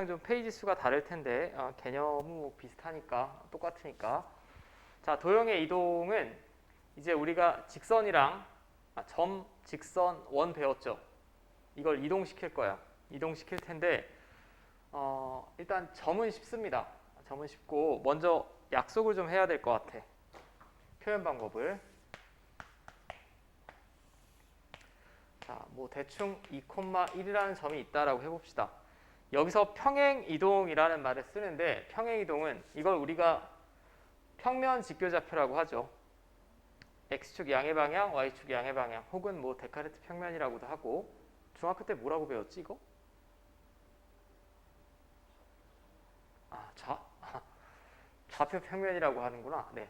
그냥 좀 페이지 수가 다를 텐데 개념은 뭐 비슷하니까 똑같으니까. 자, 도형의 이동은 이제 우리가 직선이랑 점, 직선, 원 배웠죠. 이걸 이동시킬 거야. 이동시킬 텐데 일단 점은 쉽습니다. 점은 쉽고 먼저 약속을 좀 해야 될 것 같아. 표현 방법을. 자, 뭐 대충 2,1이라는 점이 있다라고 해봅시다. 여기서 평행 이동이라는 말을 쓰는데 평행 이동은 이걸 우리가 평면 직교좌표라고 하죠. x축 양의 방향, y축 양의 방향, 혹은 뭐 데카르트 평면이라고도 하고. 중학교 때 뭐라고 배웠지 이거? 좌표 평면이라고 하는구나. 네.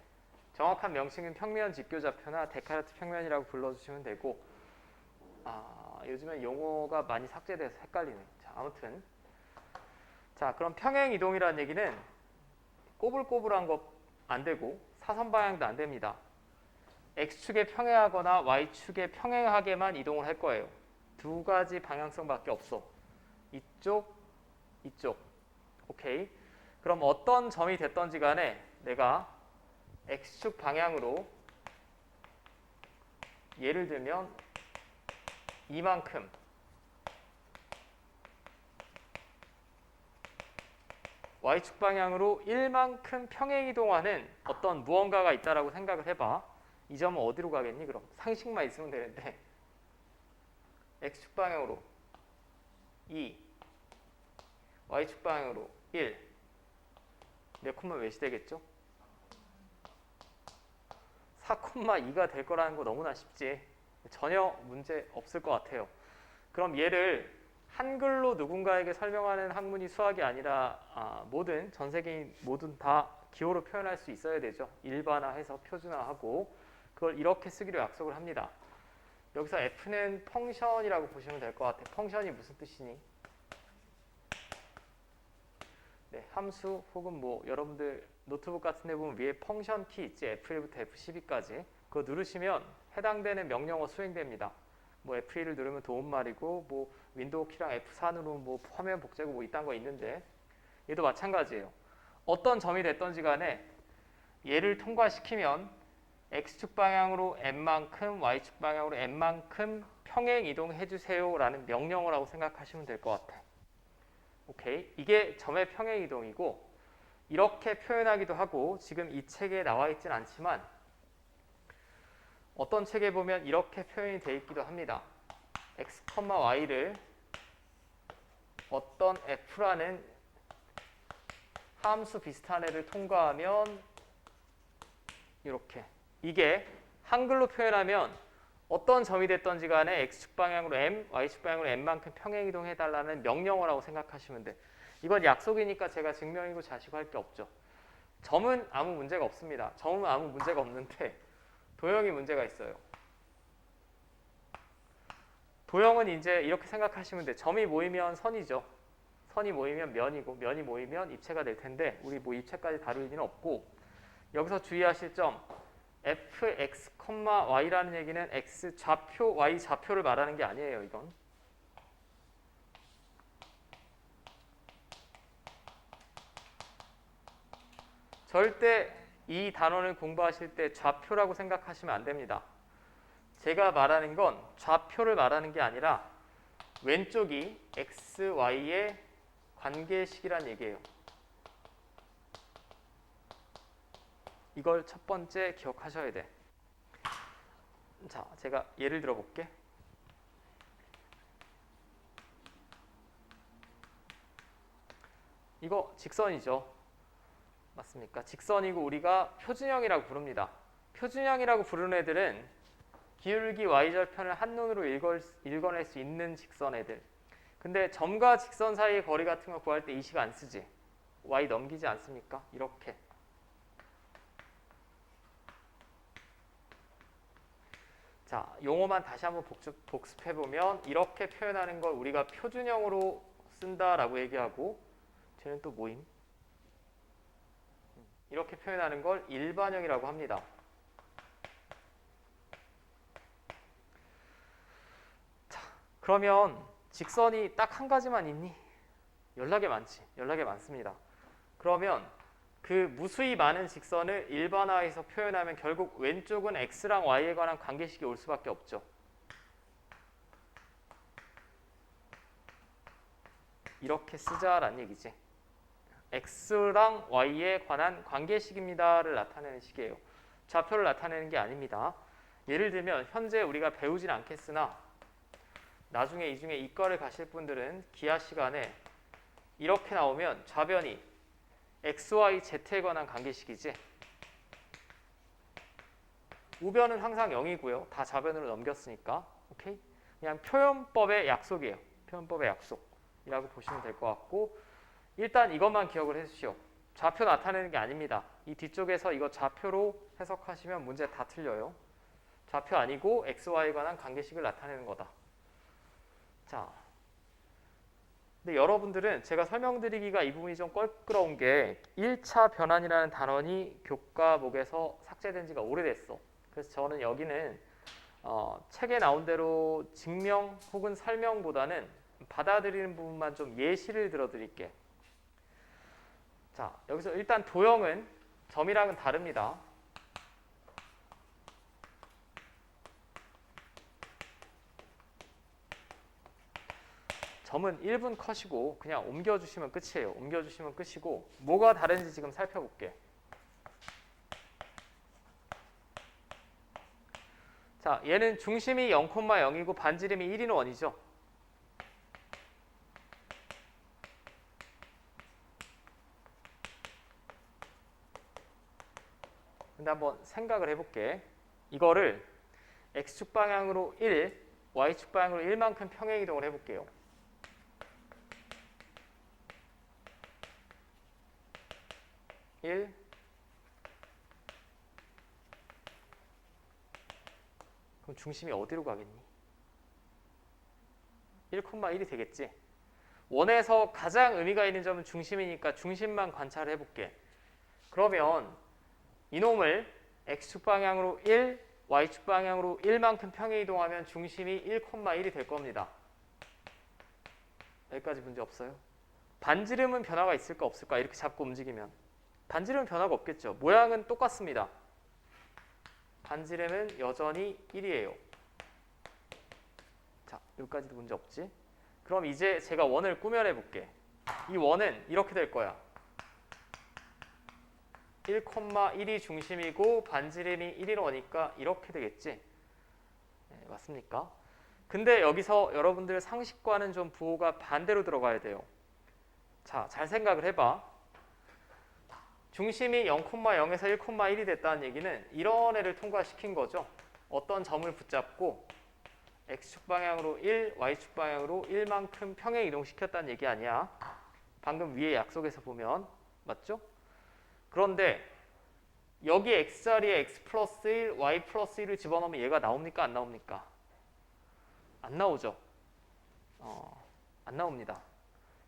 정확한 명칭은 평면 직교좌표나 데카르트 평면이라고 불러주시면 되고, 요즘엔 용어가 많이 삭제돼서 헷갈리네. 자, 아무튼 자, 그럼 평행 이동이라는 얘기는 꼬불꼬불한 거 안 되고 사선 방향도 안 됩니다. x축에 평행하거나 y축에 평행하게만 이동을 할 거예요. 두 가지 방향성밖에 없어. 이쪽, 이쪽. 오케이. 그럼 어떤 점이 됐던지 간에 내가 x축 방향으로 예를 들면 이만큼 y축 방향으로 1만큼 평행 이동하는 어떤 무언가가 있다라고 생각을 해봐. 이 점은 어디로 가겠니? 그럼 상식만 있으면 되는데 x축 방향으로 2, y축 방향으로 1, 몇 콤마 몇이 되겠죠? 4,2가 될 거라는 거 너무나 쉽지. 전혀 문제 없을 것 같아요. 그럼 얘를 한글로 누군가에게 설명하는 학문이 수학이 아니라 모든 전 세계인 모든 다 기호로 표현할 수 있어야 되죠. 일반화해서 표준화하고 그걸 이렇게 쓰기로 약속을 합니다. 여기서 f는 펑션이라고 보시면 될 것 같아요. 펑션이 무슨 뜻이니? 네, 함수 혹은 뭐 여러분들 노트북 같은 데 보면 위에 펑션 키 있지. F1부터 F12까지. 그거 누르시면 해당되는 명령어 수행됩니다. 뭐 F1을 누르면 도움말이고 뭐 윈도우 키랑 F4 누르면 뭐 화면 복제고 뭐 이딴 거 있는데 얘도 마찬가지예요. 어떤 점이 됐던지 간에 얘를 통과시키면 x축 방향으로 n만큼 y축 방향으로 n만큼 평행 이동해 주세요 라는 명령어라고 생각하시면 될 것 같아. 오케이. 이게 점의 평행 이동이고 이렇게 표현하기도 하고 지금 이 책에 나와 있진 않지만 어떤 책에 보면 이렇게 표현이 되어 있기도 합니다. x, y를 어떤 f라는 함수 비슷한 애를 통과하면 이렇게. 이게 한글로 표현하면 어떤 점이 됐던지 간에 x축 방향으로 m, y축 방향으로 n만큼 평행 이동해달라는 명령어라고 생각하시면 돼. 이건 약속이니까 제가 증명이고 자시고 할 게 없죠. 점은 아무 문제가 없습니다. 점은 아무 문제가 없는데 도형이 문제가 있어요. 도형은 이제 이렇게 생각하시면 돼. 점이 모이면 선이죠. 선이 모이면 면이고 면이 모이면 입체가 될 텐데 우리 뭐 입체까지 다룰 일은 없고 여기서 주의하실 점 fx, y라는 얘기는 x 좌표, y 좌표를 말하는 게 아니에요. 이건 절대 이 단원을 공부하실 때 좌표라고 생각하시면 안 됩니다. 제가 말하는 건 좌표를 말하는 게 아니라 왼쪽이 x, y의 관계식이란 얘기예요. 이걸 첫 번째 기억하셔야 돼. 자, 제가 예를 들어 볼게. 이거 직선이죠. 맞습니까? 직선이고 우리가 표준형이라고 부릅니다. 표준형이라고 부르는 애들은 기울기 y절편을 한눈으로 읽어낼 수 있는 직선 애들. 근데 점과 직선 사이의 거리 같은 거 구할 때 이 식 안 쓰지. y 넘기지 않습니까? 이렇게. 자, 용어만 다시 한번 복습해보면 이렇게 표현하는 걸 우리가 표준형으로 쓴다라고 얘기하고 쟤는 또 뭐임? 이렇게 표현하는 걸 일반형이라고 합니다. 자, 그러면 직선이 딱 한 가지만 있니? 연락에 많지. 연락에 많습니다. 그러면 그 무수히 많은 직선을 일반화해서 표현하면 결국 왼쪽은 x랑 y에 관한 관계식이 올 수밖에 없죠. 이렇게 쓰자라는 얘기지. x랑 y에 관한 관계식입니다를 나타내는 식이에요. 좌표를 나타내는 게 아닙니다. 예를 들면 현재 우리가 배우진 않겠으나 나중에 이 중에 이과를 가실 분들은 기하 시간에 이렇게 나오면 좌변이 x, y, z에 관한 관계식이지. 우변은 항상 0이고요. 다 좌변으로 넘겼으니까. 오케이? 그냥 표현법의 약속이에요. 표현법의 약속이라고 보시면 될 것 같고, 일단 이것만 기억을 해주시오. 좌표 나타내는 게 아닙니다. 이 뒤쪽에서 이거 좌표로 해석하시면 문제 다 틀려요. 좌표 아니고 x, y에 관한 관계식을 나타내는 거다. 자, 근데 여러분들은 제가 설명드리기가 이 부분이 좀 껄끄러운 게 1차 변환이라는 단원이 교과목에서 삭제된 지가 오래됐어. 그래서 저는 여기는 책에 나온 대로 증명 혹은 설명보다는 받아들이는 부분만 좀 예시를 들어드릴게. 자, 여기서 일단 도형은 점이랑은 다릅니다. 점은 1분 컷이고 그냥 옮겨주시면 끝이에요. 옮겨주시면 끝이고 뭐가 다른지 지금 살펴볼게. 자, 얘는 중심이 0,0이고 반지름이 1인 원이죠. 근데 한번 생각을 해볼게. 이거를 x축 방향으로 1, y축 방향으로 1만큼 평행 이동을 해볼게요. 그럼 중심이 어디로 가겠니? 1,1이 되겠지. 원에서 가장 의미가 있는 점은 중심이니까 중심만 관찰해 볼게. 그러면 이놈을 x축 방향으로 1, y축 방향으로 1만큼 평행 이동하면 중심이 1,1이 될 겁니다. 여기까지 문제 없어요? 반지름은 변화가 있을까 없을까? 이렇게 잡고 움직이면 반지름은 변화가 없겠죠. 모양은 똑같습니다. 반지름은 여전히 1이에요. 자, 여기까지도 문제 없지? 그럼 이제 제가 원을 꾸며내 볼게. 이 원은 이렇게 될 거야. 1,1이 중심이고 반지름이 1인 원이니까 이렇게 되겠지? 네, 맞습니까? 근데 여기서 여러분들 상식과는 좀 부호가 반대로 들어가야 돼요. 자, 잘 생각을 해봐. 중심이 0,0에서 1,1이 됐다는 얘기는 이런 애를 통과시킨 거죠. 어떤 점을 붙잡고 x축 방향으로 1, y축 방향으로 1만큼 평행 이동시켰다는 얘기 아니야. 방금 위에 약속에서 보면 맞죠? 그런데 여기 x자리에 x 플러스 1, y 플러스 1을 집어넣으면 얘가 나옵니까? 안 나옵니까? 안 나오죠. 안 나옵니다.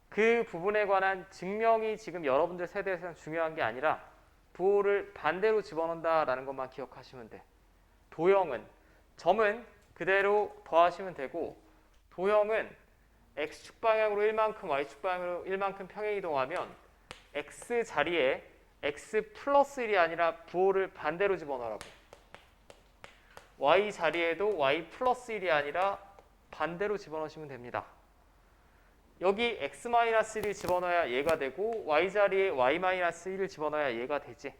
그 부분에 관한 증명이 지금 여러분들 세대에서는 중요한 게 아니라 부호를 반대로 집어넣는다라는 것만 기억하시면 돼. 도형은, 점은 그대로 더하시면 되고 도형은 x축 방향으로 1만큼 y축 방향으로 1만큼 평행 이동하면 x 자리에 x 플러스 1이 아니라 부호를 반대로 집어넣으라고. y 자리에도 y 플러스 1이 아니라 반대로 집어넣으시면 됩니다. 여기 x-1을 집어넣어야 얘가 되고 y 자리에 y-1을 집어넣어야 얘가 되지.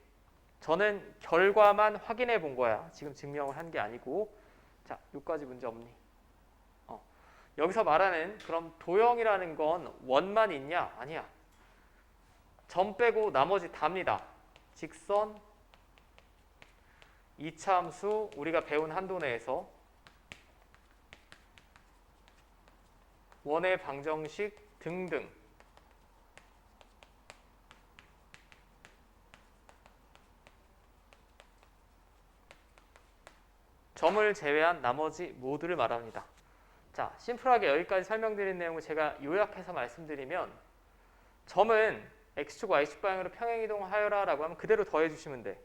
저는 결과만 확인해 본 거야. 지금 증명을 한 게 아니고. 자, 여기까지 문제 없니? 여기서 말하는 그럼 도형이라는 건 원만 있냐? 아니야. 점 빼고 나머지 답니다. 직선, 이차함수, 우리가 배운 한도 내에서 원의 방정식 등등. 점을 제외한 나머지 모두를 말합니다. 자, 심플하게 여기까지 설명드린 내용을 제가 요약해서 말씀드리면 점은 x축, y축 방향으로 평행이동하여라 라고 하면 그대로 더해주시면 돼.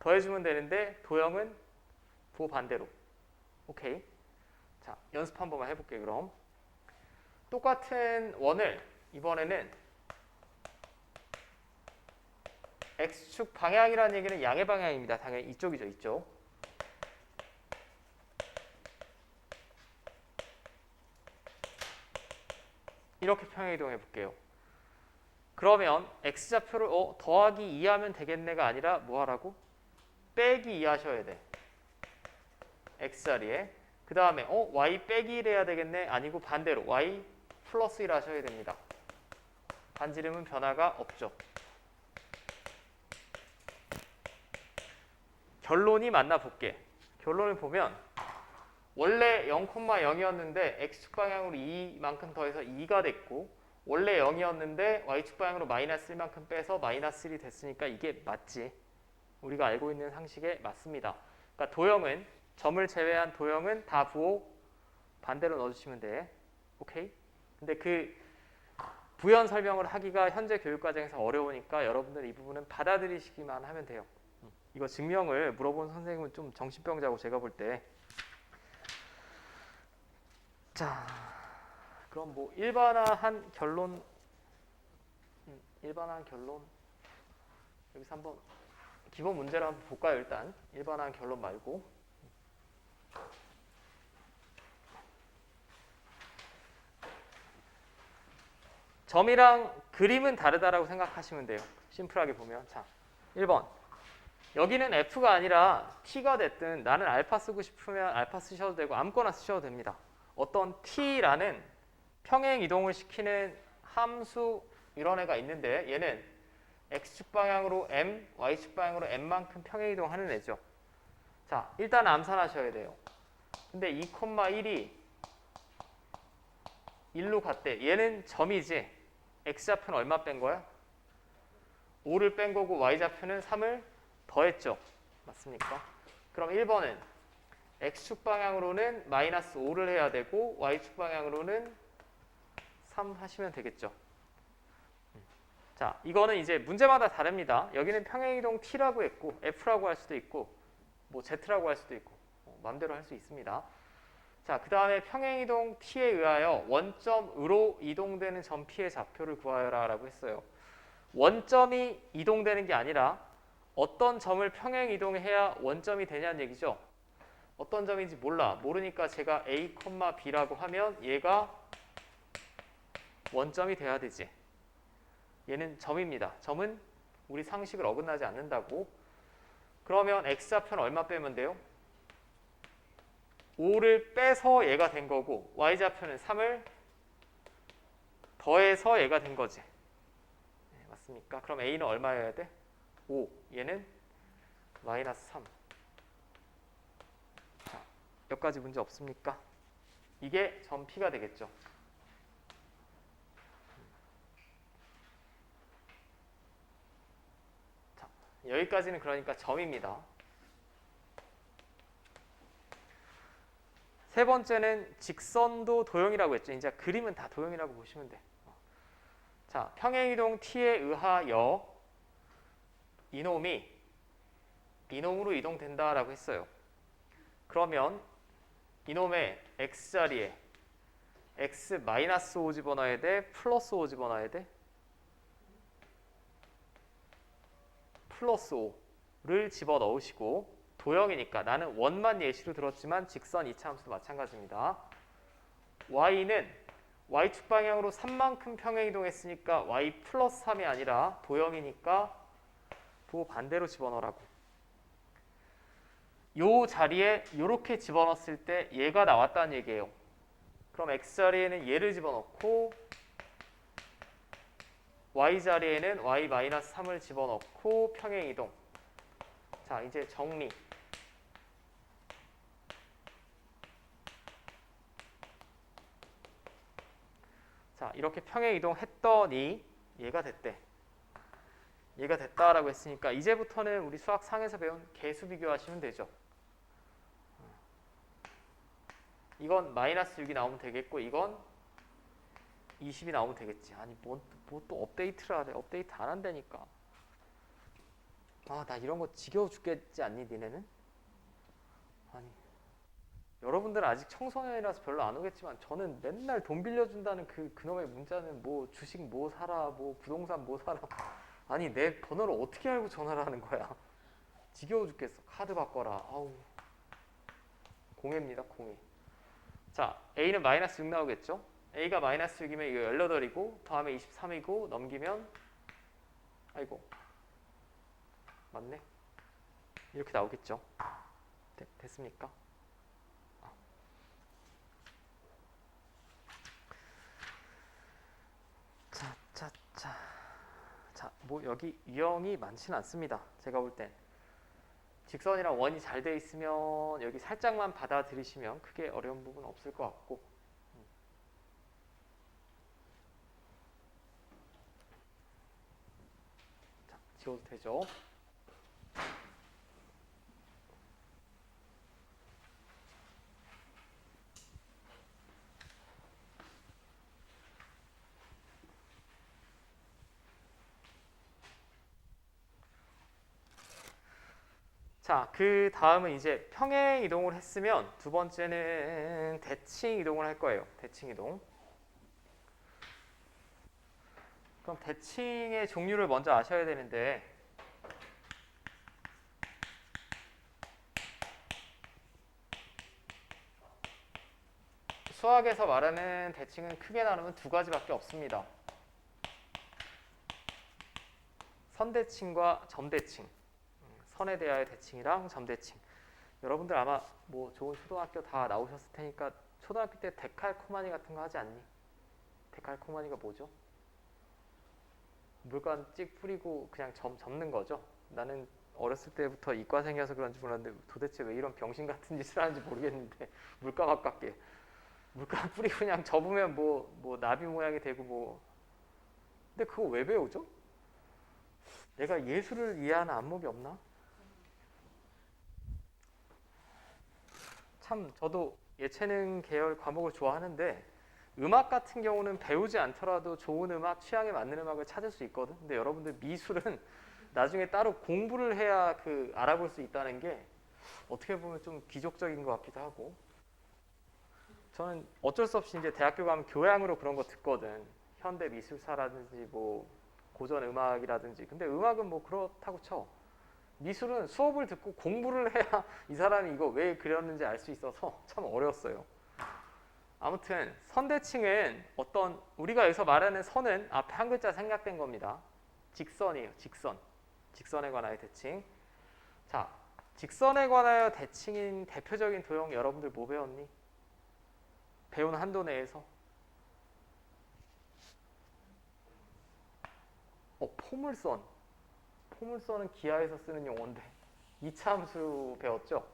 더해주면 되는데 도형은 부호 반대로. 오케이. 자, 연습 한 번만 해볼게 그럼. 똑같은 원을 이번에는 x축 방향이라는 얘기는 양의 방향입니다. 당연히 이쪽이죠. 이쪽. 이렇게 평행이동해 볼게요. 그러면 x좌표를 더하기 2 하면 되겠네가 아니라 뭐 하라고? 빼기 2 하셔야 돼. x자리에. 그 다음에 y 빼기 1 해야 되겠네? 아니고 반대로 y 플러스 1 하셔야 됩니다. 반지름은 변화가 없죠. 결론이 맞나 볼게. 결론을 보면 원래 0,0이었는데 x축 방향으로 2만큼 더해서 2가 됐고 원래 0이었는데 y축 방향으로 마이너스 1만큼 빼서 마이너스 1이 됐으니까 이게 맞지. 우리가 알고 있는 상식에 맞습니다. 그러니까 도형은 점을 제외한 도형은 다 부호 반대로 넣어주시면 돼. 오케이? 근데 그 부연 설명을 하기가 현재 교육과정에서 어려우니까 여러분들 이 부분은 받아들이시기만 하면 돼요. 이거 증명을 물어본 선생님은 좀 정신병자고 제가 볼 때. 자, 그럼 뭐 일반화한 결론 여기서 한번 기본 문제를 한번 볼까요? 일단 일반화한 결론 말고 점이랑 그림은 다르다라고 생각하시면 돼요. 심플하게 보면. 자, 1번 여기는 F가 아니라 T가 됐든 나는 알파 쓰고 싶으면 알파 쓰셔도 되고 아무거나 쓰셔도 됩니다. 어떤 T라는 평행 이동을 시키는 함수 이런 애가 있는데 얘는 X축 방향으로 M, Y축 방향으로 M만큼 평행 이동하는 애죠. 자, 일단 암산하셔야 돼요. 근데 2,1이 1로 갔대. 얘는 점이지. X좌표는 얼마 뺀 거야? 5를 뺀 거고 Y좌표는 3을 더했죠. 맞습니까? 그럼 1번은 X축 방향으로는 마이너스 5를 해야 되고 Y축 방향으로는 3 하시면 되겠죠. 자, 이거는 이제 문제마다 다릅니다. 여기는 평행이동 T라고 했고 F라고 할 수도 있고 뭐 Z라고 할 수도 있고 마음대로 할 수 있습니다. 자, 그 다음에 평행이동 T에 의하여 원점으로 이동되는 점 P의 좌표를 구하여라 라고 했어요. 원점이 이동되는 게 아니라 어떤 점을 평행 이동해야 원점이 되냐는 얘기죠. 어떤 점인지 모르니까 제가 A, B라고 하면 얘가 원점이 돼야 되지. 얘는 점입니다. 점은 우리 상식을 어긋나지 않는다고. 그러면 X좌표는 얼마 빼면 돼요? 5를 빼서 얘가 된 거고 Y좌표는 3을 더해서 얘가 된 거지. 네, 맞습니까? 그럼 A는 얼마여야 돼? 5. 얘는 마이너스 3. 자, 여기까지 문제 없습니까? 이게 점 P가 되겠죠. 자, 여기까지는 그러니까 점입니다. 세 번째는 직선도 도형이라고 했죠. 이제 그림은 다 도형이라고 보시면 돼. 자, 평행이동 T에 의하여 이놈이 이놈으로 이동된다라고 했어요. 그러면 이놈의 X자리에 X-5 집어넣어야 돼? 플러스 5 집어넣어야 돼? 플러스 5를 집어넣으시고 도형이니까 나는 원만 예시로 들었지만 직선 이차함수도 마찬가지입니다. y는 y축 방향으로 3만큼 평행 이동했으니까 y 플러스 3이 아니라 도형이니까 부호 반대로 집어넣으라고. 요 자리에 이렇게 집어넣었을 때 얘가 나왔다는 얘기예요. 그럼 x자리에는 얘를 집어넣고 y자리에는 y-3을 집어넣고 평행 이동. 자, 이제 정리. 자, 이렇게 평행 이동했더니 얘가 됐대. 얘가 됐다라고 했으니까 이제부터는 우리 수학 상에서 배운 개수 비교하시면 되죠. 이건 마이너스 6이 나오면 되겠고 이건 20이 나오면 되겠지. 아니 뭐 또 업데이트를 하래. 업데이트 안 한다니까. 아, 나 이런 거 지겨워 죽겠지 않니 니네는? 아니 여러분들은 아직 청소년이라서 별로 안 오겠지만 저는 맨날 돈 빌려준다는 그놈의 문자는 뭐 주식 뭐 사라 뭐 부동산 뭐 사라 아니 내 번호를 어떻게 알고 전화를 하는 거야. 지겨워 죽겠어. 카드 바꿔라. 아우 공해입니다 공해. 자 A는 마이너스 6 나오겠죠. A가 마이너스 6이면 이거 18이고 다음에 23이고 넘기면 아이고 맞네 이렇게 나오겠죠. 됐습니까? 자, 뭐 여기 유형이 많지는 않습니다. 제가 볼 땐 직선이랑 원이 잘 돼 있으면 여기 살짝만 받아들이시면 크게 어려운 부분은 없을 것 같고 자, 지워도 되죠? 자, 그 다음은 이제 평행 이동을 했으면 두 번째는 대칭 이동을 할 거예요. 대칭 이동. 그럼 대칭의 종류를 먼저 아셔야 되는데 수학에서 말하는 대칭은 크게 나누면 두 가지밖에 없습니다. 선대칭과 점대칭. 선에 대하여 대칭이랑 점대칭. 여러분들 아마 뭐 좋은 초등학교 다 나오셨을 테니까 초등학교 때 데칼코마니 같은 거 하지 않니? 데칼코마니가 뭐죠? 물감 찍 뿌리고 그냥 접는 거죠. 나는 어렸을 때부터 이과생이어서 그런지 몰랐는데 도대체 왜 이런 병신 같은 짓을 하는지 모르겠는데 물감 아깝게 물감 뿌리고 그냥 접으면 뭐 나비 모양이 되고 뭐 근데 그거 왜 배우죠? 내가 예술을 이해하는 안목이 없나? 참 저도 예체능 계열 과목을 좋아하는데 음악 같은 경우는 배우지 않더라도 좋은 음악, 취향에 맞는 음악을 찾을 수 있거든. 근데 여러분들 미술은 나중에 따로 공부를 해야 알아볼 수 있다는 게 어떻게 보면 좀 기적적인 것 같기도 하고. 저는 어쩔 수 없이 이제 대학교 가면 교양으로 그런 거 듣거든. 현대 미술사라든지 뭐 고전 음악이라든지. 근데 음악은 뭐 그렇다고 쳐. 미술은 수업을 듣고 공부를 해야 이 사람이 이거 왜 그렸는지 알 수 있어서 참 어려웠어요. 아무튼 선대칭은 어떤 우리가 여기서 말하는 선은 앞에 한 글자 생략된 겁니다. 직선이에요. 직선. 직선에 관하여 대칭. 자, 직선에 관하여 대칭인 대표적인 도형 여러분들 뭐 배웠니? 배운 한도 내에서 포물선. 포물선은 기하에서 쓰는 용어인데 2차 함수 배웠죠?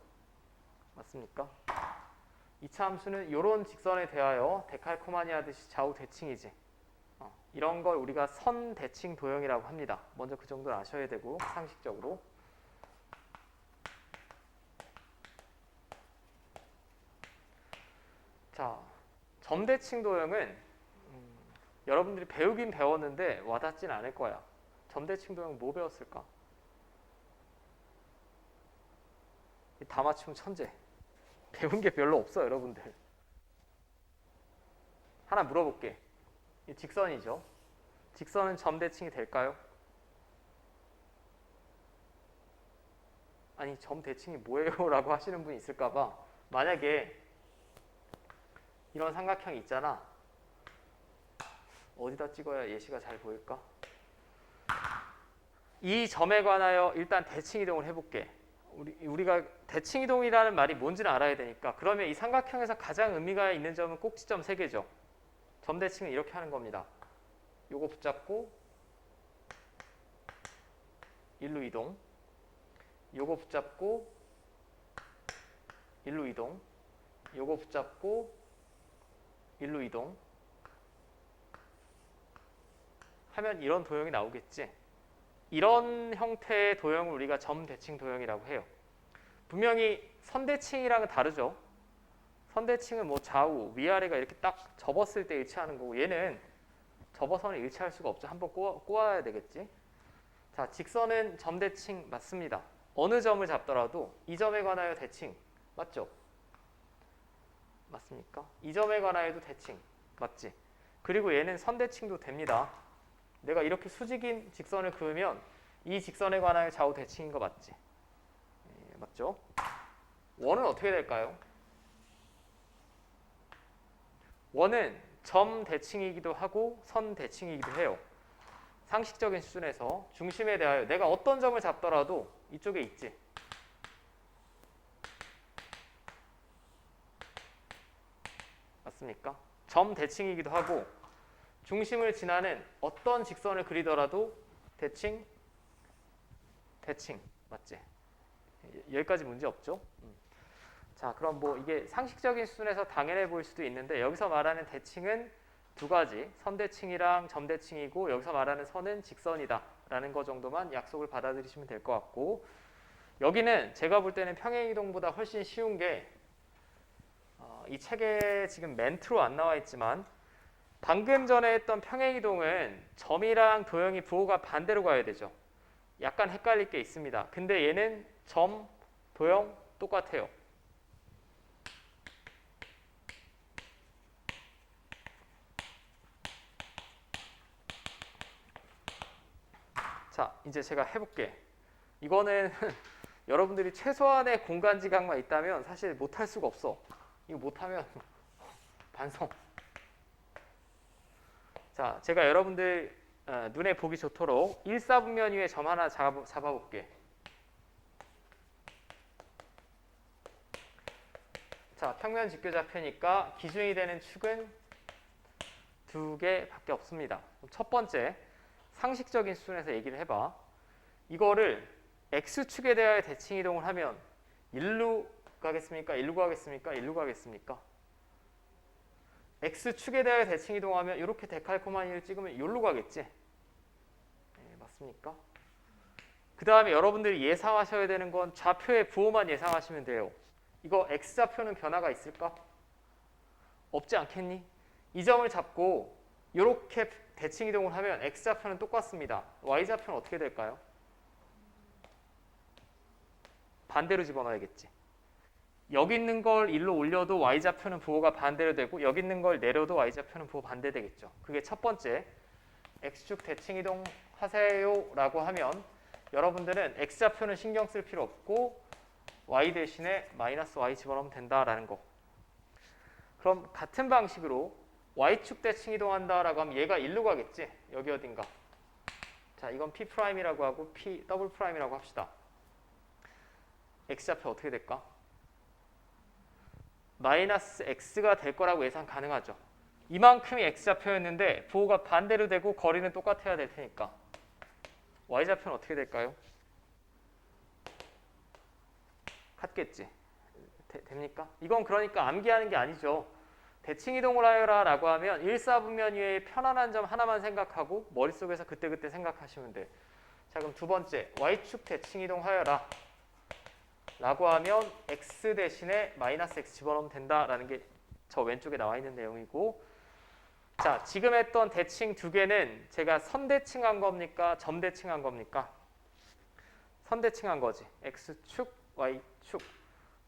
맞습니까? 2차 함수는 이런 직선에 대하여 데칼코마니 하듯이 좌우 대칭이지. 이런 걸 우리가 선 대칭 도형이라고 합니다. 먼저 그 정도를 아셔야 되고 상식적으로. 자, 점대칭 도형은 여러분들이 배우긴 배웠는데 와닿진 않을 거야. 점대칭 도형 뭐 배웠을까? 다 맞추면 천재. 배운 게 별로 없어 여러분들. 하나 물어볼게. 이 직선이죠. 직선은 점대칭이 될까요? 아니 점대칭이 뭐예요? 라고 하시는 분이 있을까봐 만약에 이런 삼각형이 있잖아. 어디다 찍어야 예시가 잘 보일까? 이 점에 관하여 일단 대칭 이동을 해볼게. 우리가 대칭 이동이라는 말이 뭔지는 알아야 되니까. 그러면 이 삼각형에서 가장 의미가 있는 점은 꼭지점 3개죠. 점 대칭은 이렇게 하는 겁니다. 요거 붙잡고 일루 이동, 요거 붙잡고 일루 이동, 요거 붙잡고 일루 이동 하면 이런 도형이 나오겠지. 이런 형태의 도형을 우리가 점대칭 도형이라고 해요. 분명히 선대칭이랑은 다르죠. 선대칭은 뭐 좌우, 위아래가 이렇게 딱 접었을 때 일치하는 거고 얘는 접어서는 일치할 수가 없죠. 한번 꼬아야 되겠지. 자, 직선은 점대칭 맞습니다. 어느 점을 잡더라도 이 점에 관하여 대칭 맞죠? 맞습니까? 이 점에 관하여도 대칭 맞지? 그리고 얘는 선대칭도 됩니다. 내가 이렇게 수직인 직선을 그으면 이 직선에 관하여 좌우 대칭인 거 맞지? 예, 맞죠? 원은 어떻게 될까요? 원은 점 대칭이기도 하고 선 대칭이기도 해요. 상식적인 수준에서 중심에 대하여 내가 어떤 점을 잡더라도 이쪽에 있지. 맞습니까? 점 대칭이기도 하고 중심을 지나는 어떤 직선을 그리더라도 대칭 맞지? 여기까지 문제 없죠? 자, 그럼 뭐 이게 상식적인 수준에서 당연해 보일 수도 있는데 여기서 말하는 대칭은 두 가지, 선대칭이랑 점대칭이고 여기서 말하는 선은 직선이다 라는 거 정도만 약속을 받아들이시면 될 것 같고, 여기는 제가 볼 때는 평행이동보다 훨씬 쉬운 게 이 책에 지금 멘트로 안 나와 있지만 방금 전에 했던 평행이동은 점이랑 도형이 부호가 반대로 가야 되죠. 약간 헷갈릴 게 있습니다. 근데 얘는 점, 도형 똑같아요. 자, 이제 제가 해볼게. 이거는 여러분들이 최소한의 공간 지각만 있다면 사실 못할 수가 없어. 이거 못하면 반성. 자, 제가 여러분들 눈에 보기 좋도록 1사분면 위에 점 하나 잡아볼게. 자, 평면 직교좌표니까 기준이 되는 축은 두 개밖에 없습니다. 첫 번째, 상식적인 수준에서 얘기를 해봐. 이거를 X축에 대하여 대칭 이동을 하면 1루 가겠습니까? 1루 가겠습니까? 1루 가겠습니까? X축에 대하여 대칭 이동하면 이렇게 데칼코마니를 찍으면 여기로 가겠지? 네, 맞습니까? 그 다음에 여러분들이 예상하셔야 되는 건 좌표의 부호만 예상하시면 돼요. 이거 X좌표는 변화가 있을까? 없지 않겠니? 이 점을 잡고 이렇게 대칭 이동을 하면 X좌표는 똑같습니다. Y좌표는 어떻게 될까요? 반대로 집어넣어야겠지. 여기 있는 걸 1로 올려도 Y좌표는 부호가 반대로 되고 여기 있는 걸 내려도 Y좌표는 부호 반대되겠죠. 그게 첫 번째. X축 대칭 이동 하세요 라고 하면 여러분들은 X좌표는 신경 쓸 필요 없고 Y 대신에 마이너스 Y 집어넣으면 된다라는 거. 그럼 같은 방식으로 Y축 대칭 이동한다라고 하면 얘가 1로 가겠지? 여기 어딘가. 자, 이건 P'이라고 하고 P'이라고 합시다. X좌표 어떻게 될까? 마이너스 X가 될 거라고 예상 가능하죠. 이만큼이 X좌표였는데 부호가 반대로 되고 거리는 똑같아야 될 테니까 Y좌표는 어떻게 될까요? 같겠지. 됩니까? 이건 그러니까 암기하는 게 아니죠. 대칭 이동을 하여라 라고 하면 1사분면 위에 편안한 점 하나만 생각하고 머릿속에서 그때그때 생각하시면 돼. 자, 그럼 두 번째, Y축 대칭 이동하여라 라고 하면 X 대신에 마이너스 X 집어넣으면 된다라는 게 저 왼쪽에 나와 있는 내용이고, 자, 지금 했던 대칭 두 개는 제가 선대칭한 겁니까? 점대칭한 겁니까? 선대칭한 거지. X축, Y축.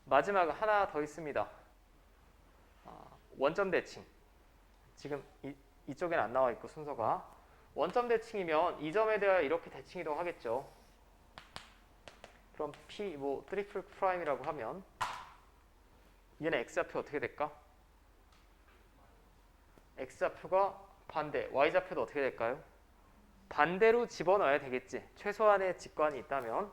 마지막 하나 더 있습니다. 원점 대칭. 지금 이쪽에는 안 나와 있고 순서가. 원점 대칭이면 이 점에 대하여 이렇게 대칭 이동하겠죠. 그럼 P 트리플 프라임이라고 하면 얘는 X좌표 어떻게 될까? X좌표가 반대, Y좌표도 어떻게 될까요? 반대로 집어넣어야 되겠지. 최소한의 직관이 있다면.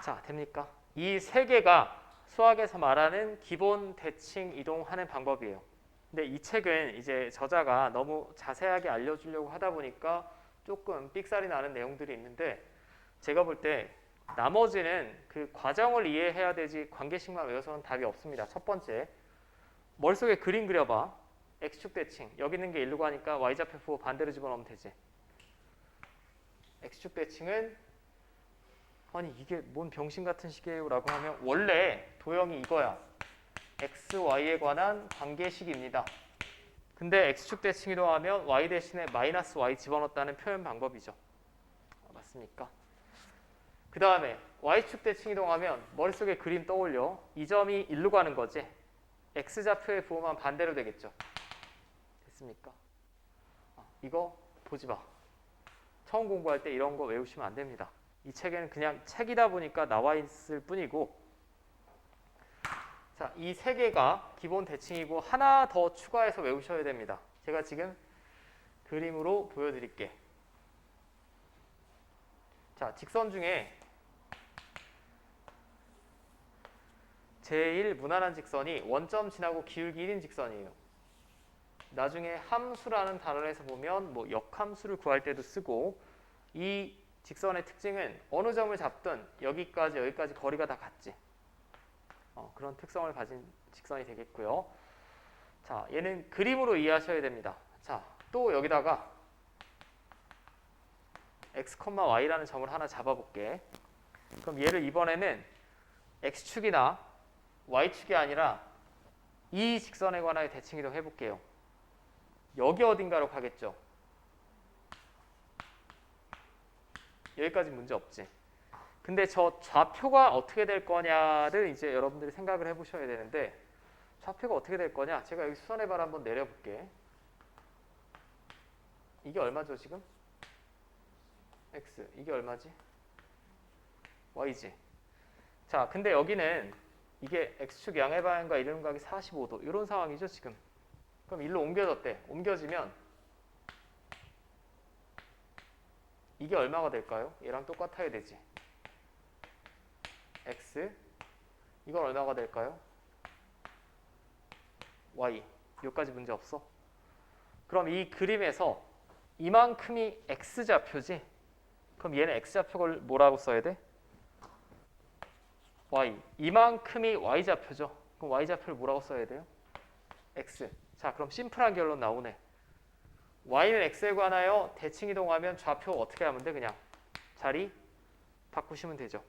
자, 됩니까? 이 세 개가 수학에서 말하는 기본 대칭 이동하는 방법이에요. 근데 이 책은 이제 저자가 너무 자세하게 알려주려고 하다 보니까 조금 삑살이 나는 내용들이 있는데, 제가 볼 때 나머지는 그 과정을 이해해야 되지 관계식만 외워서는 답이 없습니다. 첫 번째, 머릿속에 그림 그려봐. X축 대칭. 여기 있는 게 1로 가니까 Y좌표 부호 반대로 집어넣으면 되지. X축 대칭은 아니 이게 뭔 병신 같은 식이에요 라고 하면 원래 도형이 이거야. X, Y에 관한 관계식입니다. 근데 x축 대칭 이동하면 y 대신에 마이너스 y 집어넣었다는 표현 방법이죠. 맞습니까? 그 다음에 y축 대칭 이동하면 머릿속에 그림 떠올려. 이 점이 일로 가는 거지. x좌표의 부호만 반대로 되겠죠. 됐습니까? 이거 보지 마. 처음 공부할 때 이런 거 외우시면 안 됩니다. 이 책에는 그냥 책이다 보니까 나와 있을 뿐이고, 자, 이 세 개가 기본 대칭이고 하나 더 추가해서 외우셔야 됩니다. 제가 지금 그림으로 보여드릴게. 자, 직선 중에 제일 무난한 직선이 원점 지나고 기울기 1인 직선이에요. 나중에 함수라는 단원에서 보면 뭐 역함수를 구할 때도 쓰고, 이 직선의 특징은 어느 점을 잡든 여기까지 거리가 다 같지. 그런 특성을 가진 직선이 되겠고요. 자, 얘는 그림으로 이해하셔야 됩니다. 자, 또 여기다가 x, y라는 점을 하나 잡아볼게. 그럼 얘를 이번에는 x축이나 y축이 아니라 이 직선에 관하여 대칭 이동 해볼게요. 여기 어딘가로 가겠죠. 여기까지 문제 없지. 근데 저 좌표가 어떻게 될 거냐를 이제 여러분들이 생각을 해보셔야 되는데, 좌표가 어떻게 될 거냐? 제가 여기 수선의 발 한번 내려볼게. 이게 얼마죠 지금? x. 이게 얼마지? y지. 자, 근데 여기는 이게 x축 양의 방향과 이름각이 45도 이런 상황이죠 지금. 그럼 일로 옮겨졌대. 옮겨지면 이게 얼마가 될까요? 얘랑 똑같아야 되지. x. 이건 얼마가 될까요? y. 여기까지 문제 없어. 그럼 이 그림에서 이만큼이 x좌표지? 그럼 얘는 x좌표를 뭐라고 써야 돼? y. 이만큼이 y좌표죠? 그럼 y좌표를 뭐라고 써야 돼요? x. 자, 그럼 심플한 결론 나오네. y는 x에 관하여 대칭 이동하면 좌표 어떻게 하면 돼? 그냥 자리 바꾸시면 되죠.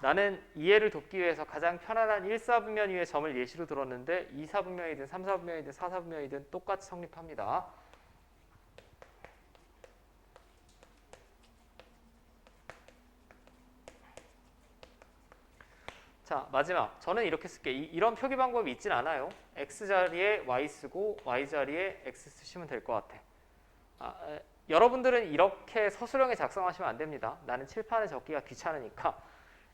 나는 이해를 돕기 위해서 가장 편안한 1사분면 위의 점을 예시로 들었는데 2사분면이든 3사분면이든 4사분면이든 똑같이 성립합니다. 자, 마지막. 저는 이렇게 쓸게. 이런 표기 방법이 있진 않아요. x 자리에 y 쓰고 y 자리에 x 쓰시면 될 것 같아. 여러분들은 이렇게 서술형에 작성하시면 안 됩니다. 나는 칠판에 적기가 귀찮으니까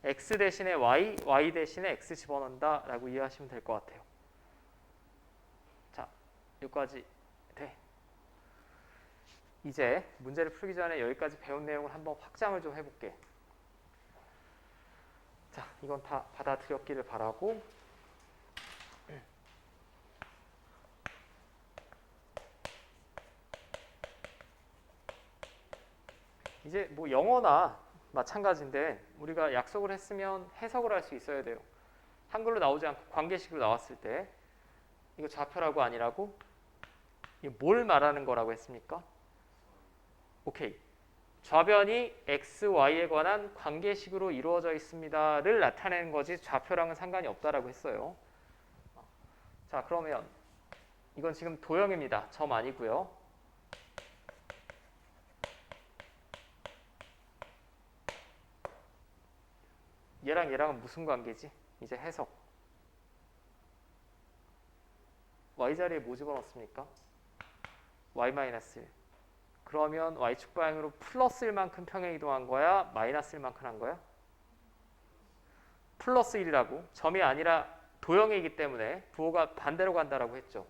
x 대신에 y, y 대신에 x 집어넣는다 라고 이해하시면 될 것 같아요. 자, 여기까지 돼. 이제 문제를 풀기 전에 여기까지 배운 내용을 한번 확장을 좀 해볼게. 자, 이건 다 받아들였기를 바라고, 이제 뭐 영어나 마찬가지인데 우리가 약속을 했으면 해석을 할 수 있어야 돼요. 한글로 나오지 않고 관계식으로 나왔을 때 이거 좌표라고 아니라고? 이거 뭘 말하는 거라고 했습니까? 오케이. 좌변이 x, y에 관한 관계식으로 이루어져 있습니다를 나타내는 거지 좌표랑은 상관이 없다라고 했어요. 자, 그러면 이건 지금 도형입니다. 점 아니고요. 얘랑 얘랑은 무슨 관계지? 이제 해석. y자리에 뭐 집어넣습니까? y-1. 그러면 y축 방향으로 플러스 1만큼 평행 이동한 거야? 마이너스 1만큼 한 거야? 플러스 1이라고. 점이 아니라 도형이기 때문에 부호가 반대로 간다라고 했죠.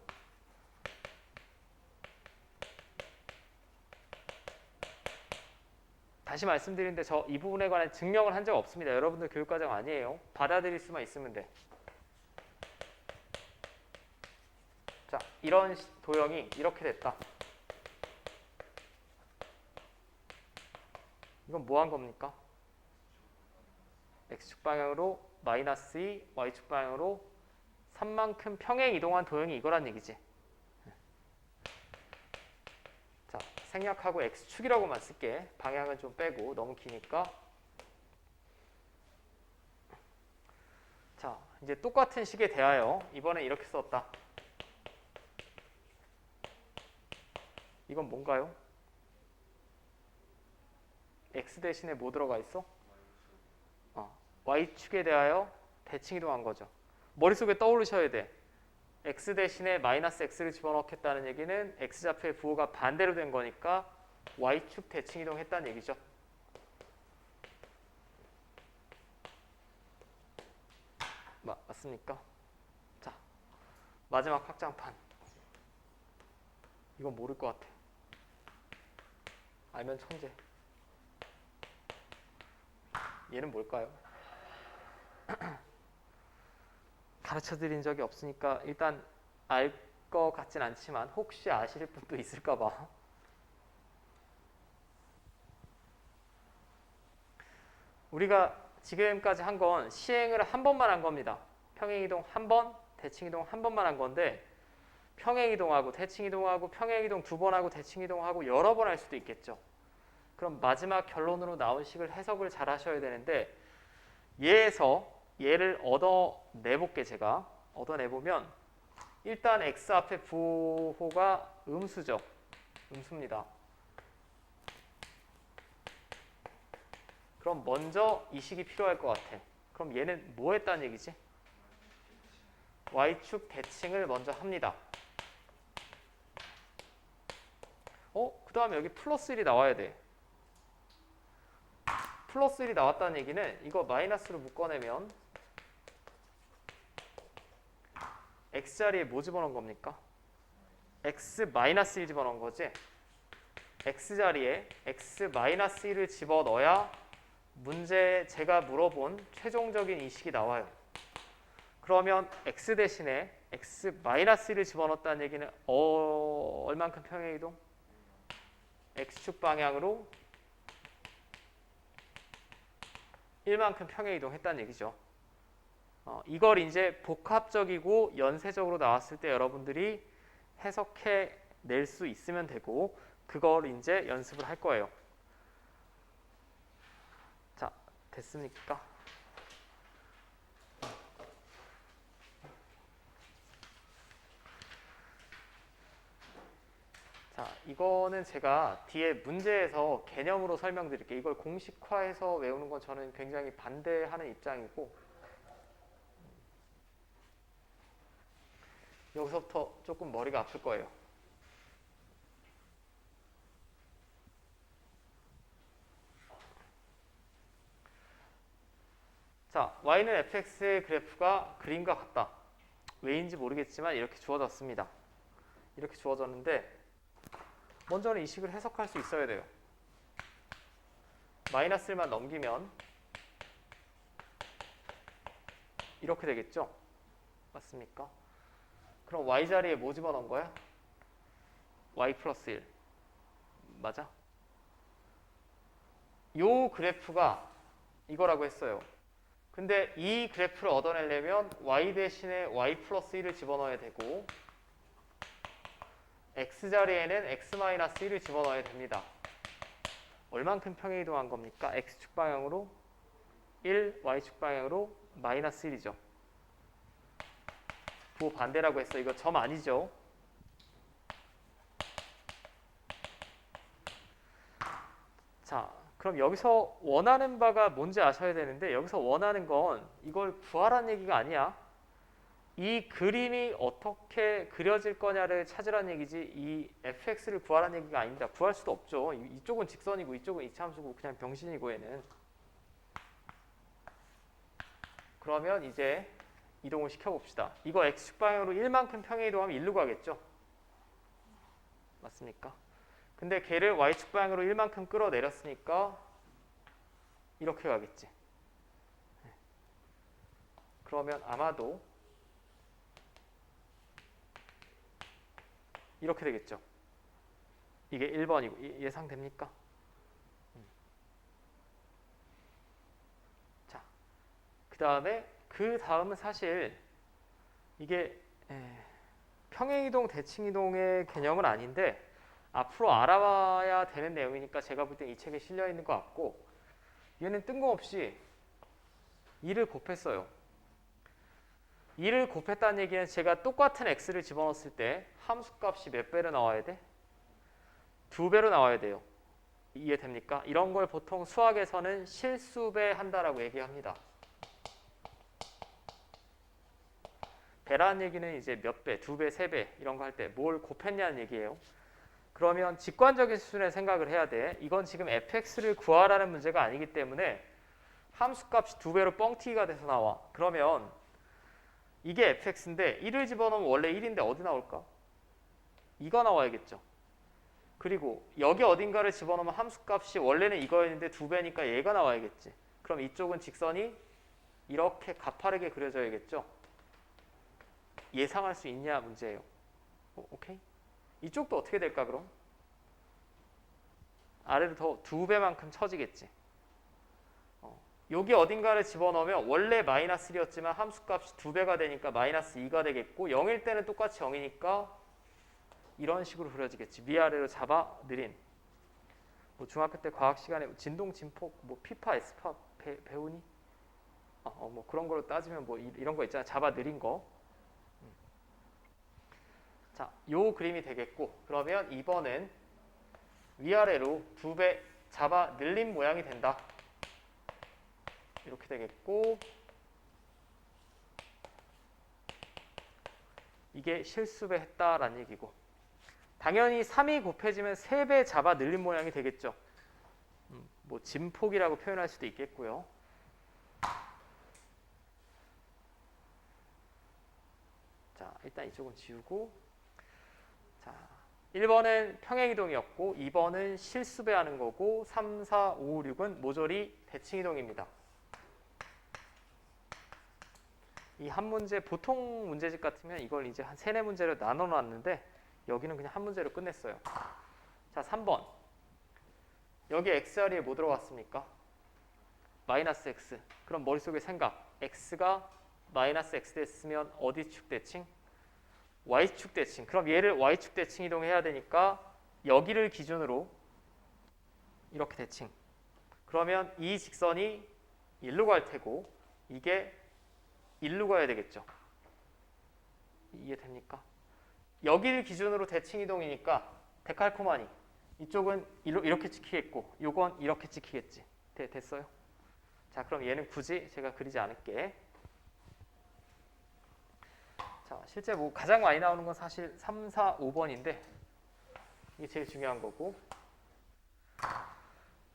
다시 말씀드리는데 저 이 부분에 관한 증명을 한 적 없습니다. 여러분들 교육과정 아니에요. 받아들일 수만 있으면 돼. 자, 이런 도형이 이렇게 됐다. 이건 뭐 한 겁니까? x축 방향으로 마이너스 2, y축 방향으로 3만큼 평행 이동한 도형이 이거란 얘기지. 자, 생략하고 x축이라고만 쓸게. 방향은 좀 빼고 너무 기니까. 자, 이제 똑같은 식에 대하여 이번엔 이렇게 썼다. 이건 뭔가요? x 대신에 뭐 들어가 있어? y축에 대하여 대칭 이동한 거죠. 머릿속에 떠올리셔야 돼. x 대신에 마이너스 x를 집어넣겠다는 얘기는 x좌표의 부호가 반대로 된 거니까 y축 대칭 이동했다는 얘기죠. 맞습니까? 자, 마지막 확장판. 이건 모를 것 같아. 알면 천재. 얘는 뭘까요? 가르쳐드린 적이 없으니까 일단 알 것 같진 않지만 혹시 아실 분도 있을까 봐. 우리가 지금까지 한 건 시행을 한 번만 한 겁니다. 평행이동 한 번, 대칭이동 한 번만 한 건데 평행이동하고 대칭이동하고 평행이동 두 번 하고 대칭이동하고 여러 번 할 수도 있겠죠. 그럼 마지막 결론으로 나온 식을 해석을 잘 하셔야 되는데 얘에서 얘를 얻어내볼게. 제가 얻어내보면 일단 x 앞에 부호가 음수죠. 음수입니다. 그럼 먼저 이 식이 필요할 것 같아. 그럼 얘는 뭐 했다는 얘기지? y축 대칭을 먼저 합니다. 그 다음에 여기 플러스 1이 나와야 돼. 플러스 1이 나왔다는 얘기는 이거 마이너스로 묶어내면 x자리에 뭐 집어넣은 겁니까? x 마이너스 1 집어넣은 거지? x자리에 x 마이너스 1을 집어넣어야 문제에 제가 물어본 최종적인 인식이 나와요. 그러면 x 대신에 x 마이너스 1을 집어넣었다는 얘기는 얼만큼 평행이동? x축 방향으로 1만큼 평행이동했다는 얘기죠. 이걸 이제 복합적이고 연쇄적으로 나왔을 때 여러분들이 해석해 낼 수 있으면 되고 그걸 이제 연습을 할 거예요. 자, 됐습니까? 자, 이거는 제가 뒤에 문제에서 개념으로 설명드릴게요. 이걸 공식화해서 외우는 건 저는 굉장히 반대하는 입장이고 여기서부터 조금 머리가 아플 거예요. 자, y는 fx의 그래프가 그림과 같다. 왜인지 모르겠지만 이렇게 주어졌습니다. 이렇게 주어졌는데 먼저는 이 식을 해석할 수 있어야 돼요. 마이너스만 넘기면 이렇게 되겠죠? 맞습니까? 그럼 y자리에 뭐 집어넣은 거야? y 플러스 1. 맞아? 요 그래프가 이거라고 했어요. 근데 이 그래프를 얻어내려면 y 대신에 y 플러스 1을 집어넣어야 되고 x자리에는 x 마이너스 1을 집어넣어야 됩니다. 얼만큼 평행이동한 겁니까? x축 방향으로 1, y축 방향으로 마이너스 1이죠. 부호 반대라고 했어. 이거 점 아니죠? 자, 그럼 여기서 원하는 바가 뭔지 아셔야 되는데 여기서 원하는 건 이걸 구하라는 얘기가 아니야. 이 그림이 어떻게 그려질 거냐를 찾으라는 얘기지 이 fx를 구하라는 얘기가 아닙니다. 구할 수도 없죠. 이쪽은 직선이고 이쪽은 이차함수고 그냥 병신이고 얘는. 그러면 이제 이동을 시켜봅시다. 이거 x축 방향으로 1만큼 평행이동하면 1로 가겠죠? 맞습니까? 근데 걔를 y축 방향으로 1만큼 끌어내렸으니까 이렇게 가겠지. 그러면 아마도 이렇게 되겠죠. 이게 1번이고 예상됩니까? 자, 그 다음은 사실 이게 평행이동, 대칭이동의 개념은 아닌데 앞으로 알아봐야 되는 내용이니까 제가 볼 땐 이 책에 실려 있는 것 같고 얘는 뜬금없이 2를 곱했어요. 2를 곱했다는 얘기는 제가 똑같은 x를 집어넣었을 때 함수값이 몇 배로 나와야 돼? 2배로 나와야 돼요. 이해됩니까? 이런 걸 보통 수학에서는 실수배 한다라고 얘기합니다. 배라는 얘기는 이제 몇 배, 2배, 3배 이런 거 할 때 뭘 곱했냐는 얘기예요. 그러면 직관적인 수준의 생각을 해야 돼. 이건 지금 fx를 구하라는 문제가 아니기 때문에 함수값이 2배로 뻥튀기가 돼서 나와. 그러면 이게 fx인데 1을 집어넣으면 원래 1인데 어디 나올까? 이거 나와야겠죠. 그리고 여기 어딘가를 집어넣으면 함수값이 원래는 이거였는데 2배니까 얘가 나와야겠지. 그럼 이쪽은 직선이 이렇게 가파르게 그려져야겠죠. 예상할 수 있냐 문제예요. 오케이? 이쪽도 어떻게 될까 그럼? 아래로 더 2배만큼 처지겠지. 여기 어딘가를 집어넣으면 원래 마이너스 1이었지만 함수값이 2배가 되니까 마이너스 2가 되겠고 0일 때는 똑같이 0이니까 이런 식으로 그려지겠지. 위아래로 잡아 느린. 뭐 중학교 때 과학 시간에 진동, 진폭, 뭐 피파, 에스파 배우니? 뭐 그런 걸로 따지면 뭐 이런 거 있잖아. 잡아 느린 거. 자, 요 그림이 되겠고 그러면 2번은 위아래로 2배 잡아 늘린 모양이 된다. 이렇게 되겠고 이게 실수배 했다라는 얘기고 당연히 3이 곱해지면 3배 잡아 늘린 모양이 되겠죠. 뭐 진폭이라고 표현할 수도 있겠고요. 자, 일단 이쪽은 지우고 자, 1번은 평행이동이었고 2번은 실수배하는 거고 3, 4, 5, 6은 모조리 대칭이동입니다. 이 한 문제 보통 문제집 같으면 이걸 이제 한 3, 4문제로 나눠 놨는데 여기는 그냥 한 문제로 끝냈어요. 자, 3번. 여기 x자리에 뭐 들어갔습니까? 마이너스 x. 그럼 머릿속에 생각. x가 마이너스 x 됐으면 어디 축 대칭? y축 대칭. 그럼 얘를 y축 대칭 이동해야 되니까 여기를 기준으로 이렇게 대칭. 그러면 이 직선이 일로 갈 테고 이게 일로 가야 되겠죠. 이해됩니까? 여기를 기준으로 대칭 이동이니까 데칼코마니. 이쪽은 이렇게 찍히겠고 요건 이렇게 찍히겠지. 됐어요? 자, 그럼 얘는 굳이 제가 그리지 않을게. 자, 실제 뭐 가장 많이 나오는 건 사실 3, 4, 5번인데 이게 제일 중요한 거고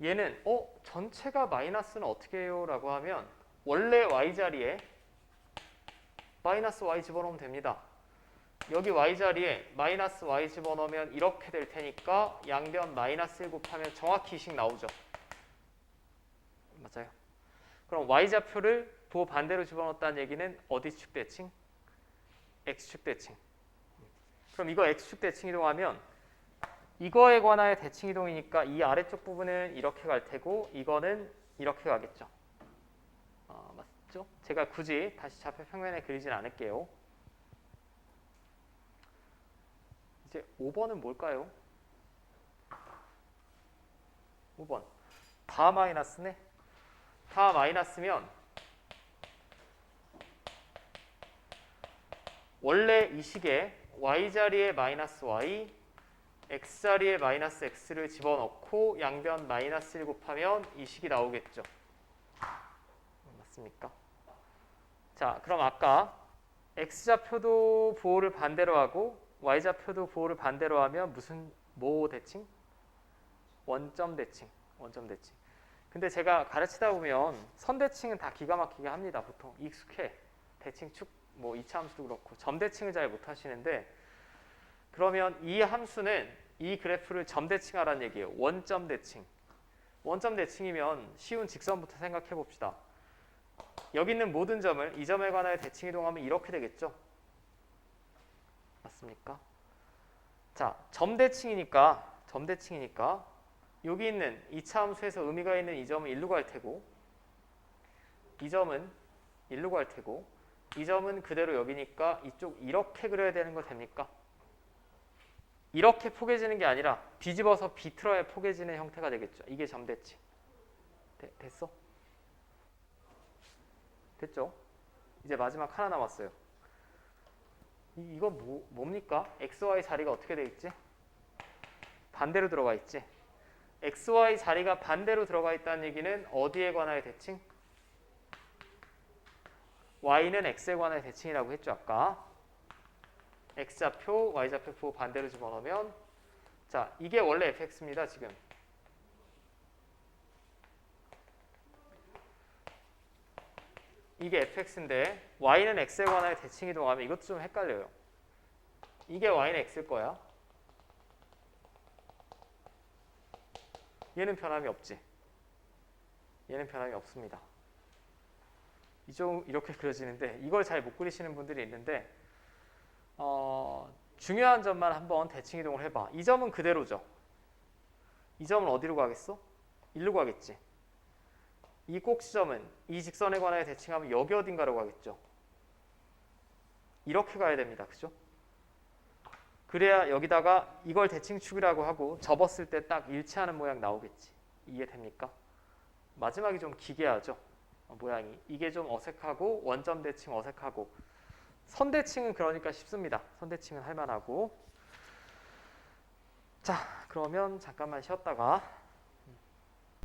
얘는 전체가 마이너스는 어떻게 해요? 라고 하면 원래 y자리에 마이너스 y 집어넣으면 됩니다. 여기 y자리에 마이너스 y 집어넣으면 이렇게 될 테니까 양변 마이너스 1 곱하면 정확히 이식 나오죠. 맞아요. 그럼 y좌표를 부호 반대로 집어넣었다는 얘기는 어디 축 대칭? x축 대칭. 그럼 이거 x축 대칭 이동하면 이거에 관하여 대칭 이동이니까 이 아래쪽 부분은 이렇게 갈 테고 이거는 이렇게 가겠죠. 맞죠? 제가 굳이 다시 좌표 평면에 그리진 않을게요. 이제 5번은 뭘까요? 5번. 다 마이너스네. 다 마이너스면 원래 이 식에 y자리에 마이너스 y, x자리에 마이너스 x를 집어넣고 양변 마이너스 1 곱하면 이 식이 나오겠죠. 맞습니까? 자, 그럼 아까 x좌표도 부호를 반대로 하고 y좌표도 부호를 반대로 하면 무슨 뭐 대칭? 원점 대칭. 원점 대칭. 근데 제가 가르치다 보면 선대칭은 다 기가 막히게 합니다. 보통 익숙해. 대칭축 뭐 2차 함수도 그렇고 점대칭을 잘 못하시는데 그러면 이 함수는 이 그래프를 점대칭하라는 얘기예요. 원점 대칭. 원점 대칭이면 쉬운 직선부터 생각해 봅시다. 여기 있는 모든 점을 이 점에 관하여 대칭 이동하면 이렇게 되겠죠. 맞습니까? 자, 점대칭이니까 여기 있는 2차 함수에서 의미가 있는 이 점은 일로 갈 테고 이 점은 일로 갈 테고 이 점은 그대로 여기니까 이쪽 이렇게 그려야 되는 거 됩니까? 이렇게 포개지는 게 아니라 뒤집어서 비틀어야 포개지는 형태가 되겠죠. 이게 점대칭. 됐어? 됐죠? 이제 마지막 하나 남았어요. 이건 뭡니까? x, y 자리가 어떻게 돼 있지? 반대로 들어가 있지. XY 자리가 반대로 들어가 있다는 얘기는 어디에 관하여 대칭? Y는 X에 관하여 대칭이라고 했죠 아까. X좌표, Y좌표 보 반대로 집어넣으면 자 이게 원래 fx입니다 지금. 이게 fx인데 y는 x에 관하여 대칭 이동하면 이것도 좀 헷갈려요. 이게 y는 x일 거야. 얘는 변함이 없지. 얘는 변함이 없습니다. 이렇게 그려지는데 이걸 잘 못 그리시는 분들이 있는데 중요한 점만 한번 대칭 이동을 해봐. 이 점은 그대로죠. 이 점은 어디로 가겠어? 일로 가겠지. 이 꼭지점은 이 직선에 관하여 대칭하면 여기 어딘가로 가겠죠. 이렇게 가야 됩니다. 그죠? 그래야 여기다가 이걸 대칭축이라고 하고 접었을 때 딱 일치하는 모양 나오겠지. 이해됩니까? 마지막이 좀 기괴하죠. 모양이. 이게 좀 어색하고 원점 대칭 어색하고 선 대칭은 그러니까 쉽습니다. 선 대칭은 할만하고 자 그러면 잠깐만 쉬었다가